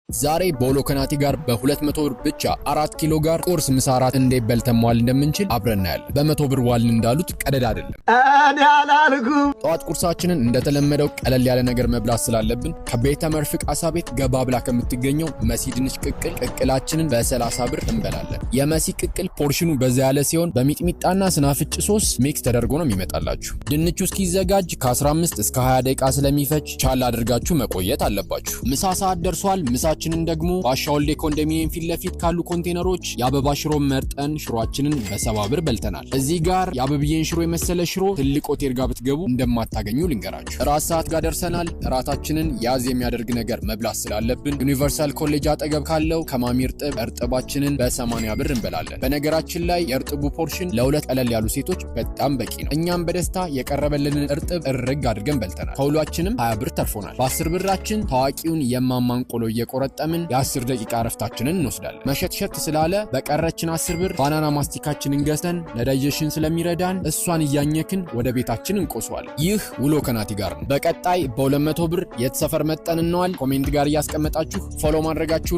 ዛሬ ቦሎ ከናቲ ጋር በ200 ብር ብቻ 4 ኪሎ ጋር ቁርስ ምሳ ራት እንዴት በልተን መዋል እንደምንችል አብረን እናያለን። በ100 ብር ዋልን እንዳሉት ቀደድ አይደለም። እኔ አላልኩም። ጠዋት ቁርሳችንን እንደተለመደው ቀለል ያለ ነገር መብላት ስላለብን ከቤተ መርፍቅ አሳ ቤት ገባ ብላ ከምትገኘው መሲ ድንች ቅቅላችንን በ30 ብር እንበላለን። የመሲ ቅቅል ፖርሽኑ በዛ ያለ ሲሆን በሚጥሚጣና ስናፍጭ ሶስ ሚክስ ተደርጎ ነው የሚመጣላችሁ። ድንቹ እስኪዘጋጅ ከ15 እስከ 20 ደቂቃ ስለሚፈጅ ቻል አድርጋችሁ መቆየት አለባችሁ። ምሳ ሰዓት ደርሷል። ምሳችንን ደግሞ ባሻውልዴ ኮንዶሚኒየም ፊት ለፊት ካሉ ኮንቴነሮች የአበባ ሽሮ መርጠን ሽሮአችንን በ70 ብር በልተናል። እዚህ ጋር የአበብዬን ሽሮ የመሰለ ሽሮ ትልቅ ሆቴል ጋር ብትገቡ እንደማታገኙ ልንገራችሁ። እራት ሰዓት ጋር ደርሰናል። እራታችንን ያዝ የሚያደርግ ነገር መብላት ስላለብን ዩኒቨርሳል ኮሌጅ አጠገብ ካለው ከማሚ እርጥባችንን በ80 ብር እንበላለን። በነገራችን ላይ የእርጥቡ ፖርሽን ለሁለት ቀለል ያሉ ሴቶች በጣም በቂ ነው። እኛም በደስታ የቀረበልንን እርጥብ እርግ አድርገን በልተናል። ከሁሏችንም 20 ብር ተርፎናል። በ10 ብራችን ታዋቂውን የማማን ቆሎ እየቆረጠምን የ10 ደቂቃ እረፍታችንን እንወስዳለን። መሸትሸት ስላለ በቀረችን 10 ብር ባናና ማስቲካችንን ገዝተን ለዳይጀሽን ስለሚረዳን እሷን እያኘክን ወደ ቤታችን እንቆስዋለን። ይህ ውሎ ከናቲ ጋር ነው። በቀጣይ በ200 ብር የት ሰፈር መጠን እንዋል ኮሜንት ጋር እያስቀመጣችሁ ፎሎ ማድረጋችሁ